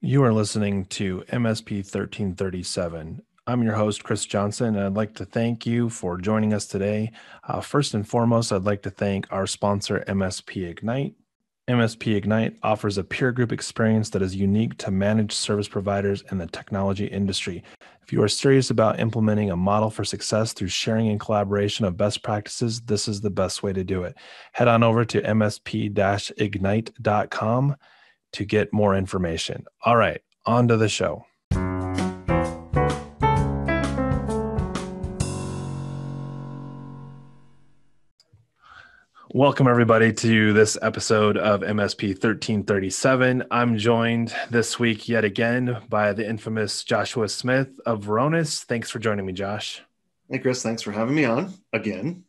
You are listening to MSP 1337. I'm your host, Chris Johnson, and I'd like to thank you for joining us today. First and foremost, I'd like to thank our sponsor, MSP-Ignite. MSP-Ignite offers a peer group experience that is unique to managed service providers in the technology industry. If you are serious about implementing a model for success through sharing and collaboration of best practices, this is the best way to do it. Head on over to msp-ignite.com to get more information. All right, on to the show. Welcome, everybody, to this episode of MSP 1337. I'm joined this week yet again by the infamous Joshua Smith of Varonis. Thanks for joining me, Josh. Hey, Chris, thanks for having me on again.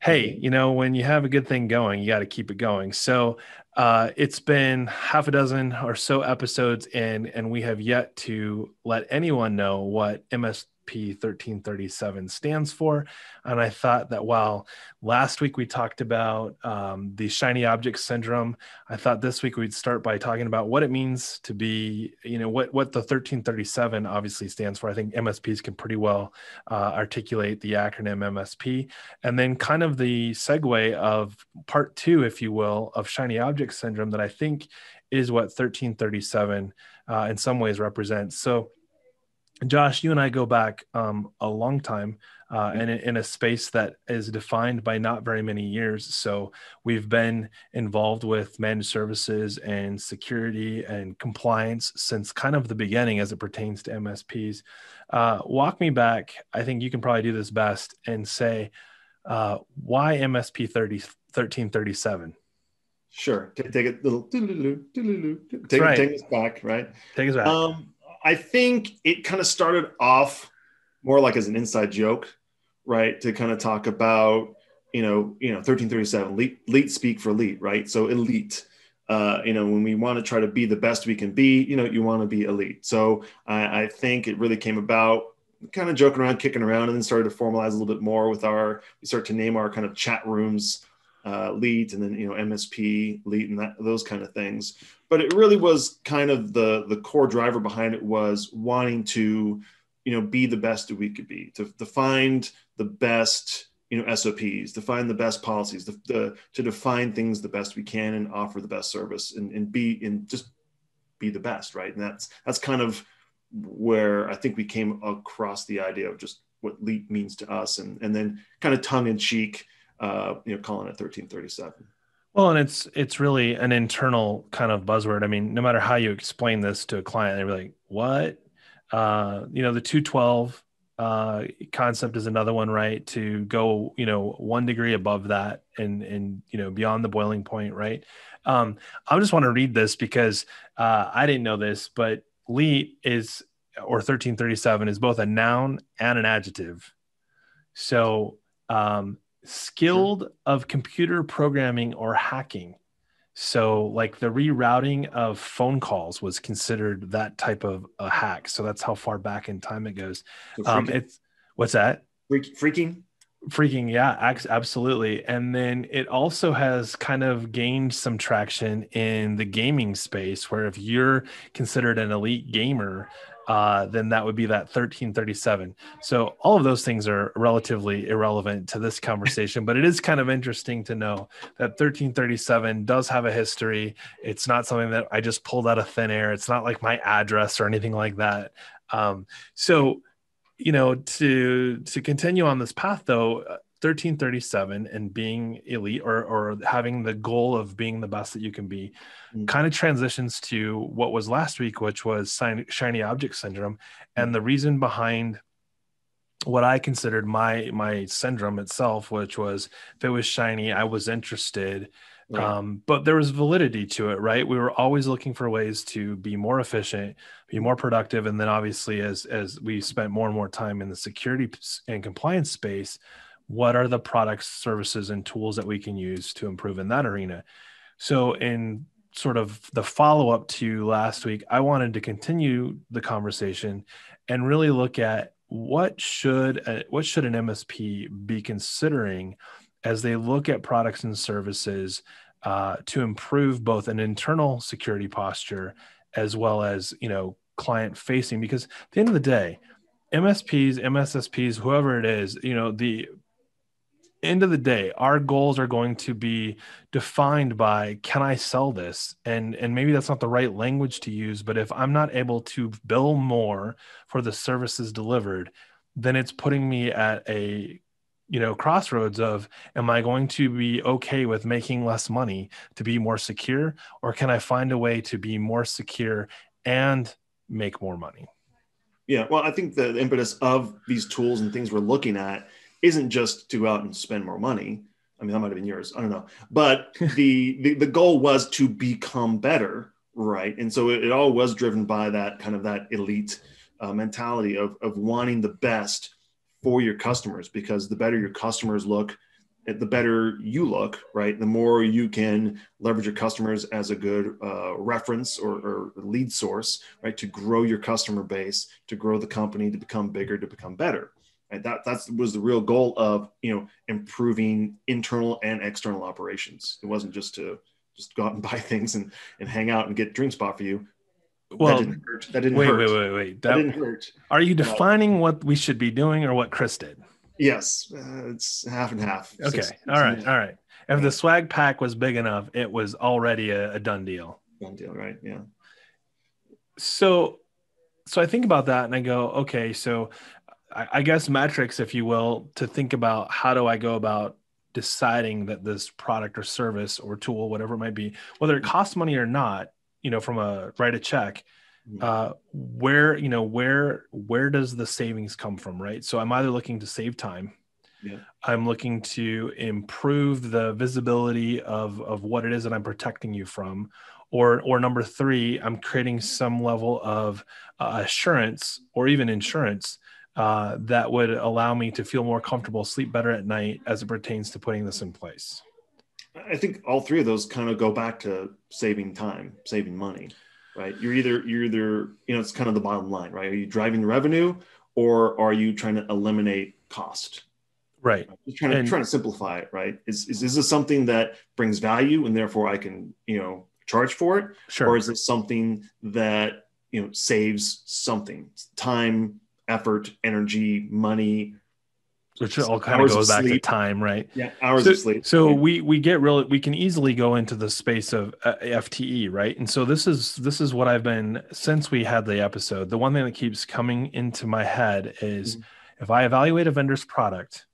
Hey, when you have a good thing going, you got to keep it going. So it's been half a dozen or so episodes in, and we have yet to let anyone know what MSP 1337 stands for. And I thought that while last week we talked about the shiny object syndrome, I thought this week we'd start by talking about what it means to be, what the 1337 obviously stands for. I think MSPs can pretty well articulate the acronym MSP. And then kind of the segue of part two, if you will, of shiny object syndrome that I think is what 1337 in some ways represents. So Josh, you and I go back a long time and in a space that is defined by not very many years. So we've been involved with managed services and security and compliance since kind of the beginning as it pertains to MSPs. Walk me back. I think you can probably do this best and say, why MSP 1337? Sure. Take it little take us back, right? Take us back. I think it kind of started off more like as an inside joke, right? To kind of talk about, 1337, elite speak for elite, right? So elite, when we want to try to be the best we can be, you want to be elite. So I think it really came about kind of joking around, kicking around, and then started to formalize a little bit more with we start to name our kind of chat rooms lead, and then MSP lead, and those kind of things. But it really was kind of the core driver behind it was wanting to be the best that we could be, to find the best SOPs, to find the best policies, to define things the best we can and offer the best service and just be the best, right? And that's kind of where I think we came across the idea of just what lead means to us, and then kind of tongue in cheek, calling it 1337. Well, and it's really an internal kind of buzzword. I mean, no matter how you explain this to a client, they're like, what? The 212 concept is another one, right? To go, 1 degree above that and beyond the boiling point, right? I just want to read this because I didn't know this, but LEET or 1337 is both a noun and an adjective. So, skilled of computer programming or hacking. So like the rerouting of phone calls was considered that type of a hack. So that's how far back in time it goes. It's what's that? Freaking. Yeah, absolutely. And then it also has kind of gained some traction in the gaming space, where if you're considered an elite gamer, then that would be that 1337. So all of those things are relatively irrelevant to this conversation, but it is kind of interesting to know that 1337 does have a history. It's not something that I just pulled out of thin air. It's not like my address or anything like that. To continue on this path, though, 1337 and being elite or having the goal of being the best that you can be kind of transitions to what was last week, which was shiny object syndrome. And the reason behind what I considered my syndrome itself, which was if it was shiny, I was interested. Right. But there was validity to it, right? We were always looking for ways to be more efficient, be more productive. And then obviously, as we spent more and more time in the security and compliance space, what are the products, services, and tools that we can use to improve in that arena? So in sort of the follow-up to last week, I wanted to continue the conversation and really look at what should an MSP be considering as they look at products and services to improve both an internal security posture as well as, client facing, because at the end of the day, MSPs, MSSPs, whoever it is, the end of the day, our goals are going to be defined by, can I sell this? And maybe that's not the right language to use, but if I'm not able to bill more for the services delivered, then it's putting me at a crossroads of, am I going to be okay with making less money to be more secure, or can I find a way to be more secure and make more money? Yeah, well, I think the impetus of these tools and things we're looking at isn't just to go out and spend more money. I mean, that might have been yours. I don't know, but the goal was to become better, right? And so it all was driven by that kind of that elite mentality of wanting the best for your customers, because the better your customers look, the better you look, right? The more you can leverage your customers as a good reference or lead source, right? To grow your customer base, to grow the company, to become bigger, to become better. Right? That was the real goal of, improving internal and external operations. It wasn't just to go out and buy things and hang out and get drinks bought for you. That Well, didn't hurt. That didn't wait, hurt. wait, wait, wait. That didn't hurt. Are you Uh, defining what we should be doing or what Chris did? yes, it's half and half. Okay. Six, All six and a right. half. All right. If the Right. swag pack was big enough, it was already a done deal. Done deal, right? Yeah. So, so I think about that and I go, okay, so I guess metrics, if you will, to think about, how do I go about deciding that this product or service or tool, whatever it might be, whether it costs money or not, from a write a check, Mhm. where does the savings come from, right? So I'm either looking to save time, Yeah. I'm looking to improve the visibility of what it is that I'm protecting you from, or number three, I'm creating some level of assurance or even insurance that would allow me to feel more comfortable, sleep better at night as it pertains to putting this in place. I think all three of those kind of go back to saving time, saving money, right? You're either, it's kind of the bottom line, right? Are you driving revenue, or are you trying to eliminate cost? Right. Just trying And to simplify it, right? Is this something that brings value and therefore I can, charge for it? Or sure. is it something that, saves something, time, effort, energy, money, Which all kind of hours of goes back to sleep? time, right? Yeah, hours So, of sleep, so right? we can easily go into the space of FTE, right? And so this is what I've been, since we had the episode. The one thing that keeps coming into my head is, Mhm. if I evaluate a vendor's product,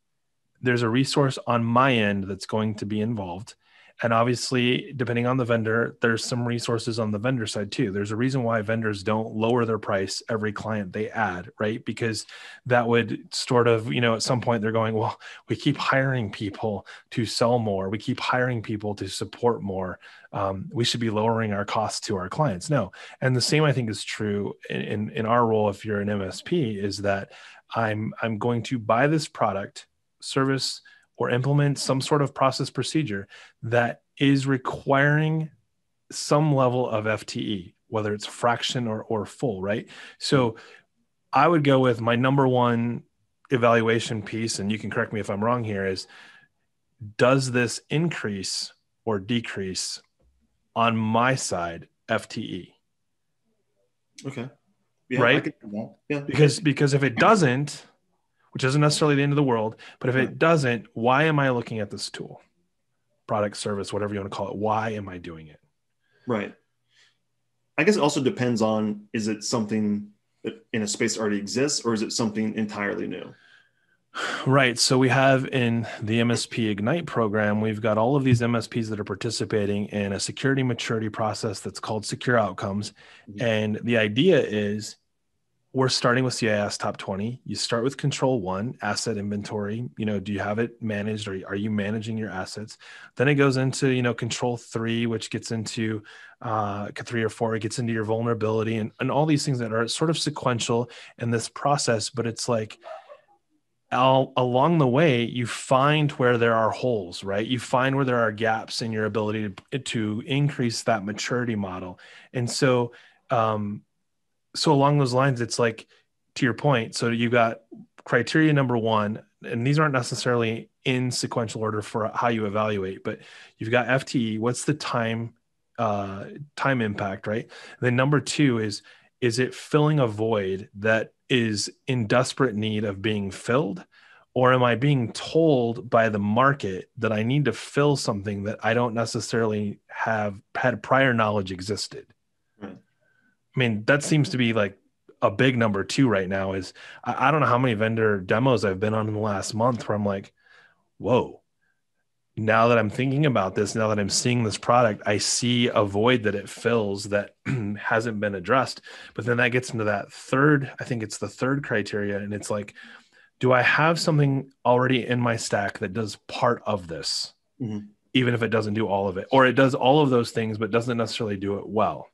there's a resource on my end that's going to be involved. And obviously, depending on the vendor, there's some resources on the vendor side too. There's a reason why vendors don't lower their price every client they add, right? Because that would sort of, at some point they're going, well, we keep hiring people to sell more. We keep hiring people to support more. We should be lowering our costs to our clients. No. And the same, I think, is true in our role. If you're an MSP, is that I'm going to buy this product, service, or implement some sort of process procedure that is requiring some level of FTE, whether it's fraction or full, right? Yeah. So I would go with my number one evaluation piece, and you can correct me if I'm wrong here, is, does this increase or decrease on my side FTE, Okay. Yeah, I right? could do that. Yeah. Because if it doesn't, which isn't necessarily the end of the world, but if Right. it doesn't, why am I looking at this tool? Product, service, whatever you want to call it. Why am I doing it? Right. I guess it also depends on, is it something that in a space that already exists, or is it something entirely new? Right. So we have in the MSP-Ignite program, we've got all of these MSPs that are participating in a security maturity process that's called Secure Outcomes. Mhm. And the idea is, we're starting with CIS top 20. You start with control one, asset inventory. Do you have it managed, or are you managing your assets? Then it goes into, control three, which gets into 3 or 4, it gets into your vulnerability and all these things that are sort of sequential in this process. But it's like, along the way, you find where there are holes, right? You find where there are gaps in your ability to increase that maturity model. And um, so along those lines, it's like, to your point, so you got criteria number one, and these aren't necessarily in sequential order for how you evaluate, but you've got FTE. What's the time time impact, right? And then number two is it filling a void that is in desperate need of being filled? Or am I being told by the market that I need to fill something that I don't necessarily have had prior knowledge existed? Right. I mean, that seems to be like a big number two right now. Is I don't know how many vendor demos I've been on in the last month where I'm like, whoa, now that I'm thinking about this, now that I'm seeing this product, I see a void that it fills that hasn't been addressed. But then that gets into that third, I think it's the third criteria. And it's like, do I have something already in my stack that does part of this, Mm-hmm. even if it doesn't do all of it, or it does all of those things, but doesn't necessarily do it well?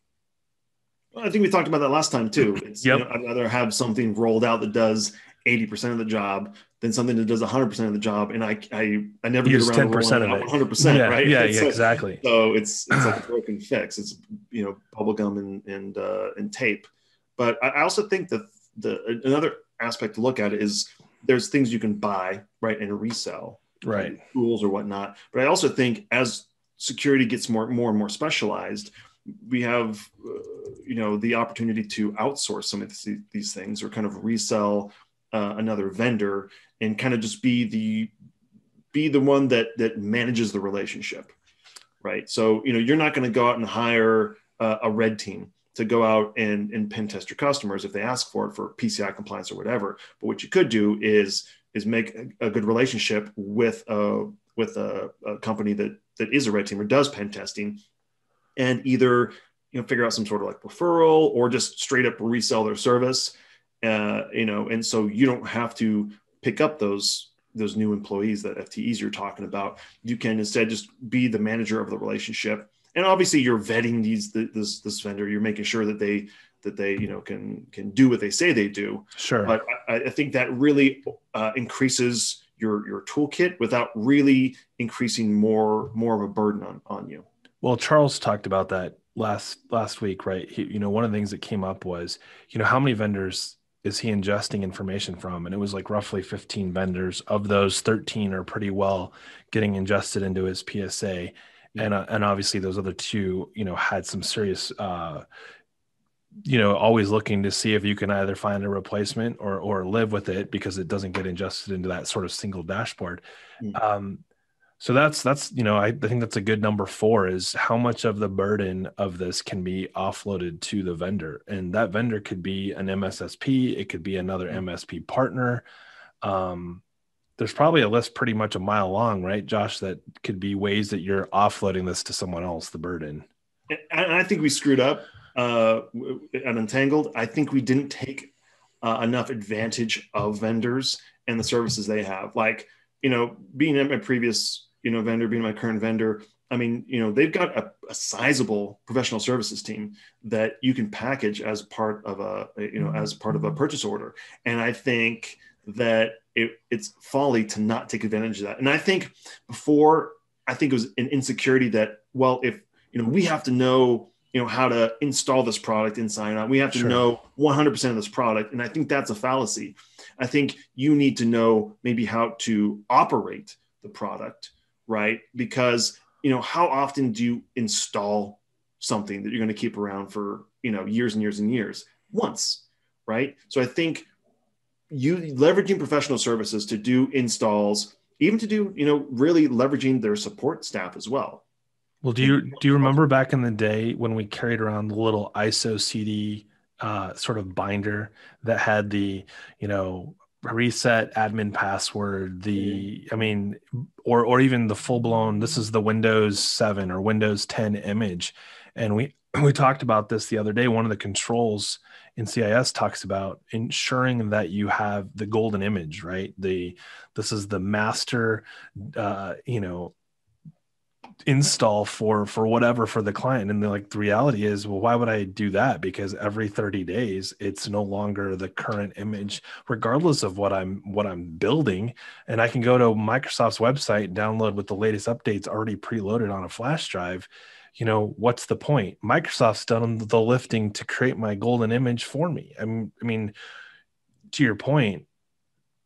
I think we talked about that last time too. It's, Yep. I'd rather have something rolled out that does 80% of the job than something that does 100% of the job. And I never get Use around to rolling 10% it of out it. 100%, Yeah. right? Yeah. And Yeah. Exactly. so it's like a broken fix. It's, bubble gum and tape. But I also think that another aspect to look at is there's things you can buy, right, and resell, right, Right. tools or whatnot. But I also think as security gets more and more specialized, we have the opportunity to outsource some of these things or kind of resell another vendor and kind of just be the one that manages the relationship, right? So you're not going to go out and hire a red team to go out and pen test your customers if they ask for it for PCI compliance or whatever. But what you could do is make a good relationship with a company that is a red team or does pen testing, and either figure out some sort of like referral or just straight up resell their service. And so you don't have to pick up those new employees, that FTEs you're talking about. You can instead just be the manager of the relationship. And obviously you're vetting this vendor. You're making sure that they can do what they say they do. Sure. But I think that really increases your toolkit without really increasing more of a burden on you. Well, Charles talked about that last week, right? One of the things that came up was, how many vendors is he ingesting information from? And it was like roughly 15 vendors. Of those, 13 are pretty well getting ingested into his PSA. Yeah. And obviously those other two, had some serious, always looking to see if you can either find a replacement or live with it because it doesn't get ingested into that sort of single dashboard. Mm. So that's I think that's a good number four, is how much of the burden of this can be offloaded to the vendor. And that vendor could be an MSSP, it could be another MSP partner. There's probably a list pretty much a mile long, right, Josh, that could be ways that you're offloading this to someone else, the burden. And I think we screwed up at Untangled. I think we didn't take enough advantage of vendors and the services they have. Like, being at my previous, vendor, being my current vendor, I mean, they've got a sizable professional services team that you can package as part of a purchase order. And I think that it's folly to not take advantage of that. And I think before, I think it was an insecurity that, well, if, we have to know, how to install this product inside out. We have to Sure. know 100% of this product. And I think that's a fallacy. I think you need to know maybe how to operate the product, right? Because, how often do you install something that you're going to keep around for, years and years and years? Once, right? So I think you leveraging professional services to do installs, even to do, really leveraging their support staff as well. Well, do you remember back in the day when we carried around the little ISO CD sort of binder that had the, reset admin password, I mean, or even the full blown, this is the Windows 7 or Windows 10 image. And we talked about this the other day. One of the controls in CIS talks about ensuring that you have the golden image, right? This is the master, install for whatever for the client. And the reality is, well, why would I do that? Because every 30 days it's no longer the current image, regardless of what I'm building. And I can go to Microsoft's website, download with the latest updates already preloaded on a flash drive. What's the point? Microsoft's done the lifting to create my golden image for me. I mean, to your point,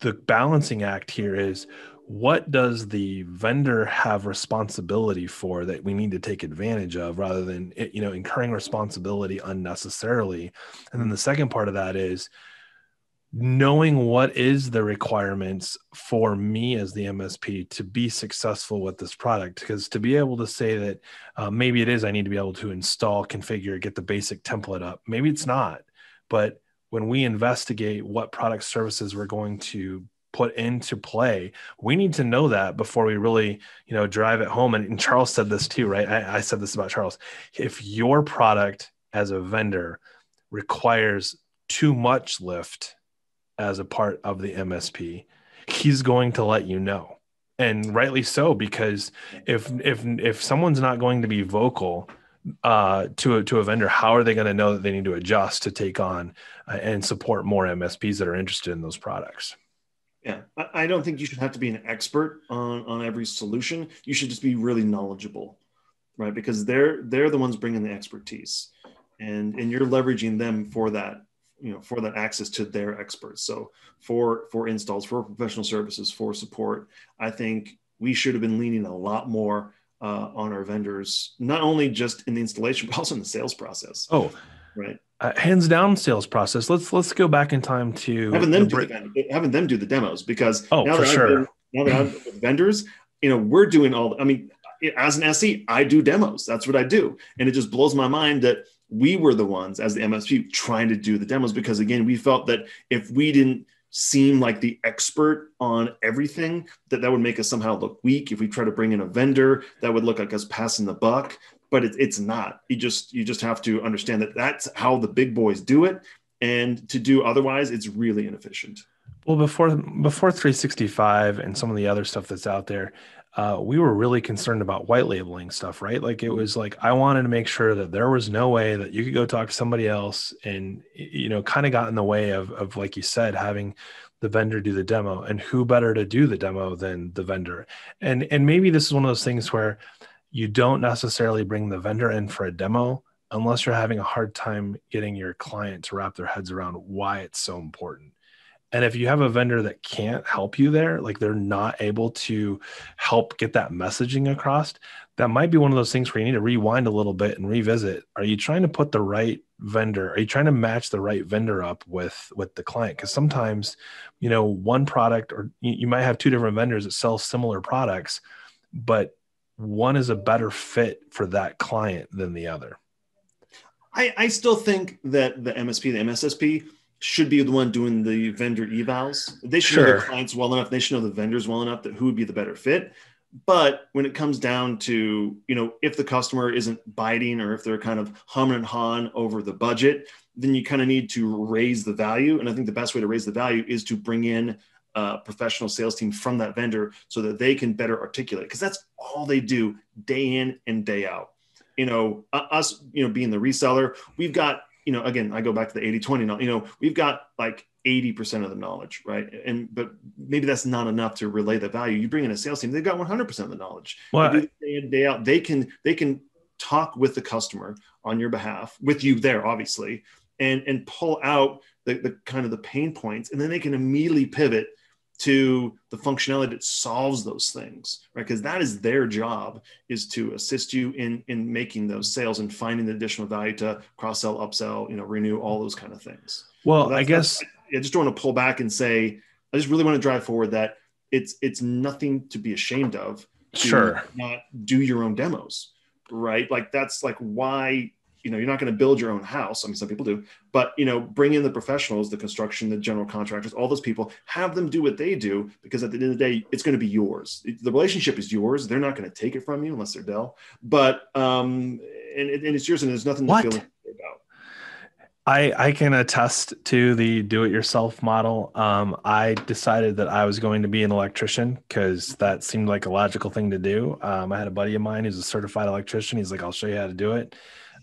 the balancing act here is, what does the vendor have responsibility for that we need to take advantage of rather than, incurring responsibility unnecessarily. And then the second part of that is knowing what is the requirements for me as the MSP to be successful with this product. Because to be able to say that maybe it is, I need to be able to install, configure, get the basic template up. Maybe it's not. But when we investigate what product services we're going to put into play, we need to know that before we really, drive it home. And Charles said this too, right? I said this about Charles. If your product as a vendor requires too much lift as a part of the MSP, he's going to let you know. And rightly so, because if someone's not going to be vocal to a vendor, how are they going to know that they need to adjust to take on and support more MSPs that are interested in those products? Yeah, I don't think you should have to be an expert on every solution. You should just be really knowledgeable, right? Because they're the ones bringing the expertise, and you're leveraging them for that, for that access to their experts. So for installs, for professional services, for support, I think we should have been leaning a lot more on our vendors, not only just in the installation, but also in the sales process. Oh, right. Hands down sales process. Let's go back in time to having them do the demos, because oh, for sure. Now that I'm with vendors, we're doing all. I mean, as an SE, I do demos. That's what I do, and it just blows my mind that we were the ones as the MSP trying to do the demos, because again, we felt that if we didn't seem like the expert on everything, that would make us somehow look weak. If we try to bring in a vendor, that would look like us passing the buck. But it's not. You just have to understand that that's how the big boys do it, and to do otherwise, it's really inefficient. Well, before 365 and some of the other stuff that's out there, we were really concerned about white labeling stuff, right? Like it was like I wanted to make sure that there was no way that you could go talk to somebody else, and kind of got in the way of like you said, having the vendor do the demo. And who better to do the demo than the vendor? And maybe this is one of those things where you don't necessarily bring the vendor in for a demo unless you're having a hard time getting your client to wrap their heads around why it's so important. And if you have a vendor that can't help you there, like they're not able to help get that messaging across, that might be one of those things where you need to rewind a little bit and revisit. Are you trying to put the right vendor? Are you trying to match the right vendor up with the client? Because sometimes, one product, or you might have two different vendors that sell similar products, but one is a better fit for that client than the other. I still think that the MSP, the MSSP, should be the one doing the vendor evals. They should know their clients well enough. They should know the vendors well enough that who would be the better fit. But when it comes down to, if the customer isn't biting, or if they're kind of humming and hawing over the budget, then you kind of need to raise the value. And I think the best way to raise the value is to bring in a professional sales team from that vendor so that they can better articulate, because that's all they do day in and day out. Us, being the reseller, we've got, again, I go back to the 80-20 now, we've got like 80% of the knowledge, right? But maybe that's not enough to relay the value. You bring in a sales team, they've got 100% of the knowledge. Well, they do day in, day out. They can talk with the customer on your behalf, with you there, obviously, and pull out the kind of the pain points, and then they can immediately pivot to the functionality that solves those things, right? Because that is their job, is to assist you in making those sales and finding the additional value to cross-sell, upsell, renew, all those kind of things. Well, so I guess I just don't want to pull back and say, I just really want to drive forward that it's nothing to be ashamed of. Sure. Not do your own demos, right? Like that's like why, you're not going to build your own house. I mean, some people do, but, bring in the professionals, the construction, the general contractors, all those people, have them do what they do, because at the end of the day, it's going to be yours. The relationship is yours. They're not going to take it from you unless they're Dell, but, and it's yours, and there's nothing to feel about. I can attest to the do-it-yourself model. I decided that I was going to be an electrician because that seemed like a logical thing to do. I had a buddy of mine who's a certified electrician. He's like, I'll show you how to do it.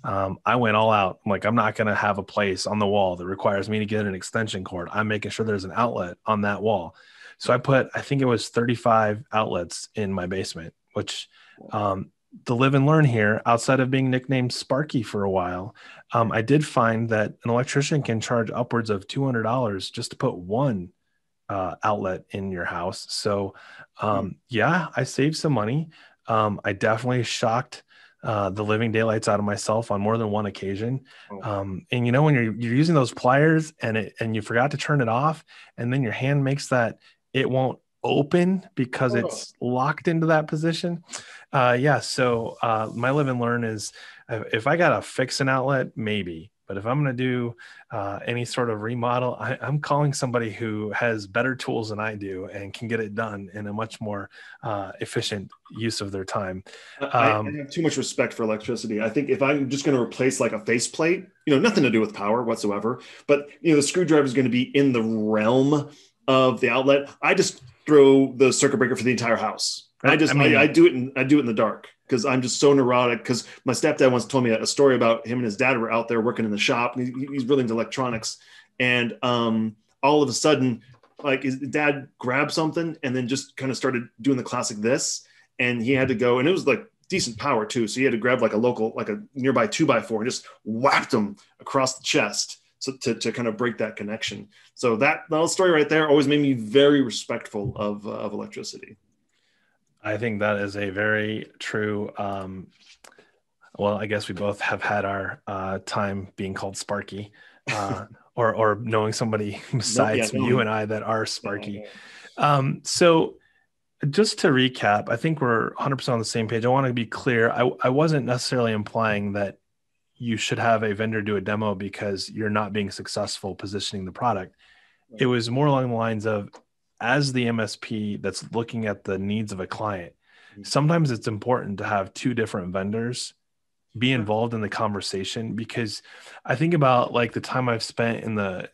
I went all out. I'm like, I'm not going to have a place on the wall that requires me to get an extension cord. I'm making sure there's an outlet on that wall. So I think it was 35 outlets in my basement, which, the live and learn here, outside of being nicknamed Sparky for a while, I did find that an electrician can charge upwards of $200 just to put one outlet in your house. So, Hmm. yeah, I saved some money. I definitely shocked the living daylights out of myself on more than one occasion. Oh, And you know, when you're using those pliers and you forgot to turn it off, and then your hand makes that it won't open because oh. it's locked into that position. Yeah. So my live and learn is if I got to fix an outlet, maybe. But if I'm going to do any sort of remodel, I'm calling somebody who has better tools than I do and can get it done in a much more efficient use of their time. I have too much respect for electricity. I think if I'm just going to replace like a faceplate, nothing to do with power whatsoever, but the screwdriver is going to be in the realm of the outlet. I just throw the circuit breaker for the entire house. I I just I mean, do it in the dark because I'm just so neurotic. Because my stepdad once told me a story about him and his dad were out there working in the shop. And he's really into electronics, and all of a sudden, like his dad grabbed something and then just kind of started doing the classic this, and he had to go, and it was like decent power too. So he had to grab like a nearby 2x4 and just whacked him across the chest to kind of break that connection. So that little story right there always made me very respectful of electricity. I think that is a very true. Well, I guess we both have had our time being called Sparky, or knowing somebody No, yeah, besides you no, and I that are yeah, Sparky. yeah. So just to recap, I think we're 100% on the same page. I want to be clear. I wasn't necessarily implying that you should have a vendor do a demo because you're not being successful positioning the product. It Right. was more along the lines of, as the MSP that's looking at the needs of a client, sometimes it's important to have two different vendors be Sure. involved in the conversation, because I think about like the time I've spent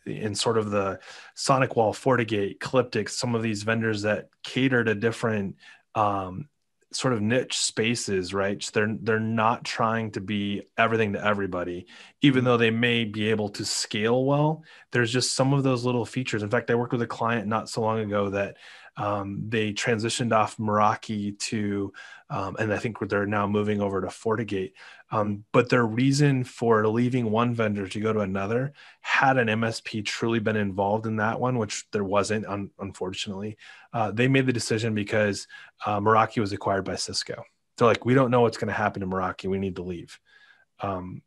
in sort of the Sonic Wall, FortiGate, Calyptic, some of these vendors that cater to different um, sort of niche spaces, right? They're not trying to be everything to everybody, even Mhm. though they may be able to scale well. There's just some of those little features. In fact, I worked with a client not so long ago that they transitioned off Meraki to, and I think they're now moving over to FortiGate. But their reason for leaving one vendor to go to another, had an MSP truly been involved in that one, which there wasn't, unfortunately, they made the decision because Meraki was acquired by Cisco. They're like, we don't know what's going to happen to Meraki. We need to leave. Um,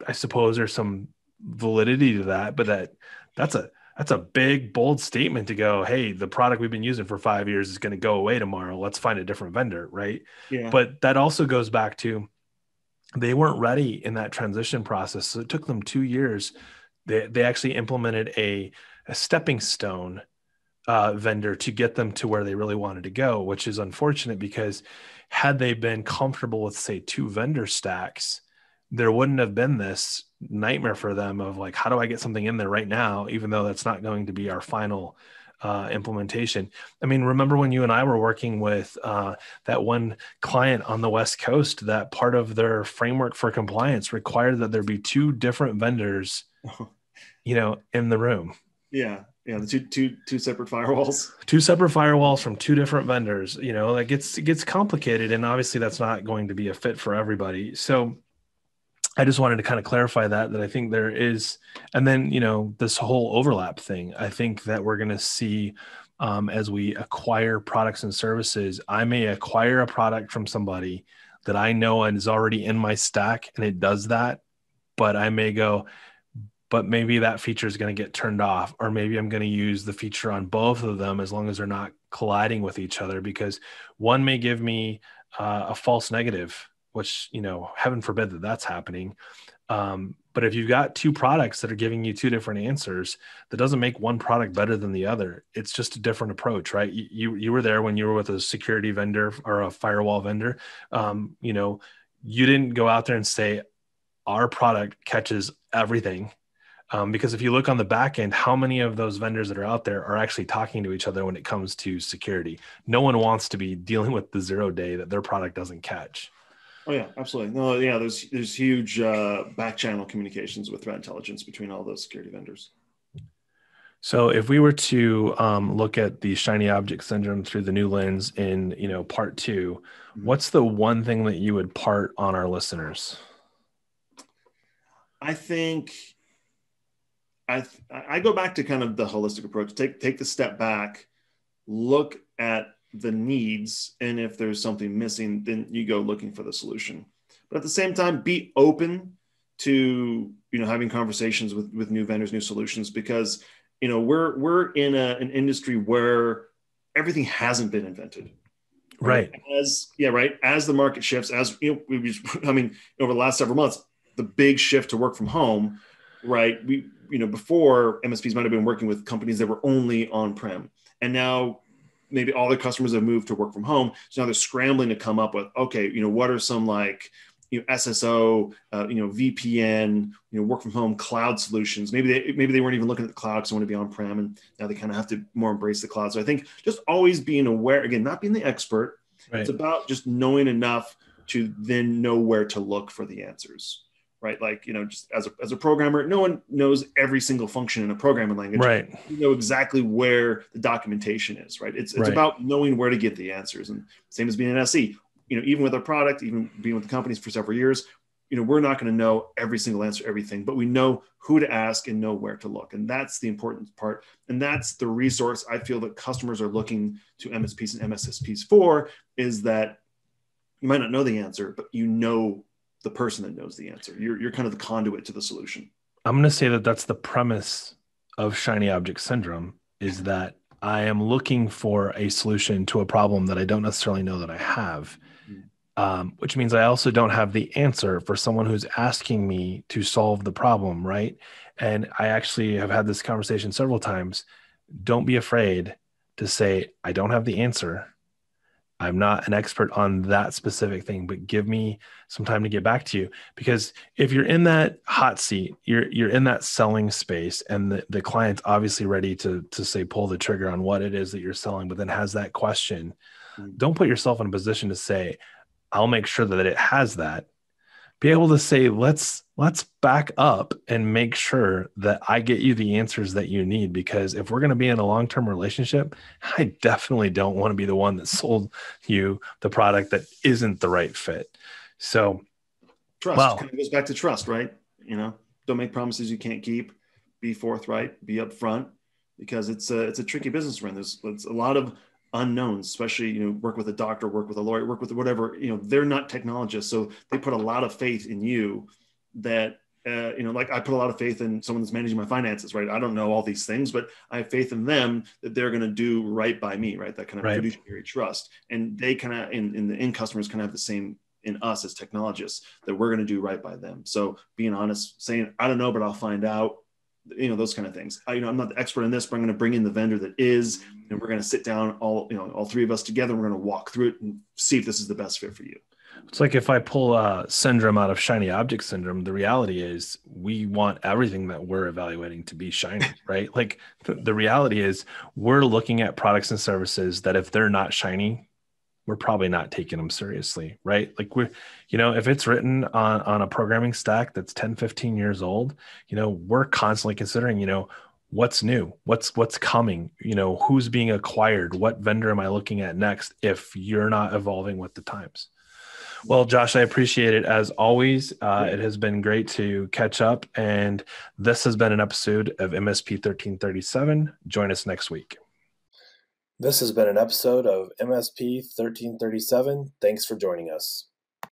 I suppose there's some validity to that, but that's a that's a big, bold statement to go, hey, the product we've been using for 5 years is going to go away tomorrow. Let's find a different vendor, right? Yeah. But that also goes back to, they weren't ready in that transition process. So it took them 2 years. They actually implemented a stepping stone vendor to get them to where they really wanted to go, which is unfortunate because had they been comfortable with, say, two vendor stacks, there wouldn't have been this nightmare for them of like, how do I get something in there right now, even though that's not going to be our final implementation. I mean, remember when you and I were working with that one client on the West Coast, that part of their framework for compliance required that there be two different vendors, in the room, Yeah. Yeah. The two separate firewalls. two separate firewalls from two different vendors. It gets complicated, and obviously that's not going to be a fit for everybody. So I just wanted to kind of clarify that I think there is, and then this whole overlap thing. I think that we're going to see as we acquire products and services. I may acquire a product from somebody that I know and is already in my stack, and it does that, but I may go, but maybe that feature is going to get turned off, or maybe I'm going to use the feature on both of them as long as they're not colliding with each other, because one may give me a false negative, which, heaven forbid that that's happening. But if you've got two products that are giving you two different answers, that doesn't make one product better than the other. It's just a different approach, right? You were there when you were with a security vendor or a firewall vendor. You didn't go out there and say our product catches everything. Because if you look on the back end, how many of those vendors that are out there are actually talking to each other when it comes to security? No one wants to be dealing with the 0 day that their product doesn't catch. Oh yeah, absolutely. No, yeah, there's huge back channel communications with threat intelligence between all those security vendors. So if we were to look at the shiny object syndrome through the new lens in, part two, Mhm. what's the one thing that you would part on our listeners? I think I go back to kind of the holistic approach. Take the step back, look at the needs, and if there's something missing, then you go looking for the solution. But at the same time, be open to having conversations with new vendors, new solutions, because we're in an industry where everything hasn't been invented. Right. Right. As the market shifts, as I mean, over the last several months, the big shift to work from home, right? Before MSPs might have been working with companies that were only on-prem. And now maybe all their customers have moved to work from home. So now they're scrambling to come up with, okay, what are some like, SSO, VPN, work from home cloud solutions. Maybe they weren't even looking at the cloud because they want to be on prem, and now they kind of have to more embrace the cloud. So I think just always being aware, again, not being the expert. Right. It's about just knowing enough to then know where to look for the answers, right? Like, just as a programmer, no one knows every single function in a programming language. Right. You know exactly where the documentation is, right? It's Right. about knowing where to get the answers. And same as being an SE, even with our product, even being with the companies for several years, we're not going to know every single answer, everything, but we know who to ask and know where to look. And that's the important part. And that's the resource I feel that customers are looking to MSPs and MSSPs for, is that you might not know the answer, but the person that knows the answer. You're kind of the conduit to the solution. I'm going to say that that's the premise of shiny object syndrome, is that I am looking for a solution to a problem that I don't necessarily know that I have. Which means I also don't have the answer for someone who's asking me to solve the problem, right? And I actually have had this conversation several times. Don't be afraid to say, I don't have the answer. I'm not an expert on that specific thing, but give me some time to get back to you. Because if you're in that hot seat, you're in that selling space, and the client's obviously ready to say, pull the trigger on what it is that you're selling, but then has that question. Don't put yourself in a position to say, I'll make sure that it has that. Be able to say, let's back up and make sure that I get you the answers that you need. Because if we're going to be in a long-term relationship, I definitely don't want to be the one that sold you the product that isn't the right fit. So trust kind of goes back to trust, right? Don't make promises you can't keep. Be forthright, be upfront, because it's a tricky business run. There's a lot of unknowns, especially, work with a doctor, work with a lawyer, work with whatever, they're not technologists. So they put a lot of faith in you that, like I put a lot of faith in someone that's managing my finances, right? I don't know all these things, but I have faith in them that they're going to do right by me, right? That kind of fiduciary trust. And they kind of, in the end customers kind of have the same in us as technologists, that we're going to do right by them. So being honest, saying, I don't know, but I'll find out, those kind of things. I'm not the expert in this, but I'm going to bring in the vendor that is, and we're going to sit down all three of us together. And we're going to walk through it and see if this is the best fit for you. It's like if I pull syndrome out of shiny object syndrome, the reality is we want everything that we're evaluating to be shiny, right? Like the reality is we're looking at products and services that if they're not shiny, we're probably not taking them seriously, right? Like if it's written on a programming stack that's 10, 15 years old, we're constantly considering, what's new, what's coming, who's being acquired, what vendor am I looking at next if you're not evolving with the times. Well, Josh, I appreciate it as always. It has been great to catch up, and this has been an episode of MSP 1337. Join us next week. This has been an episode of MSP 1337. Thanks for joining us.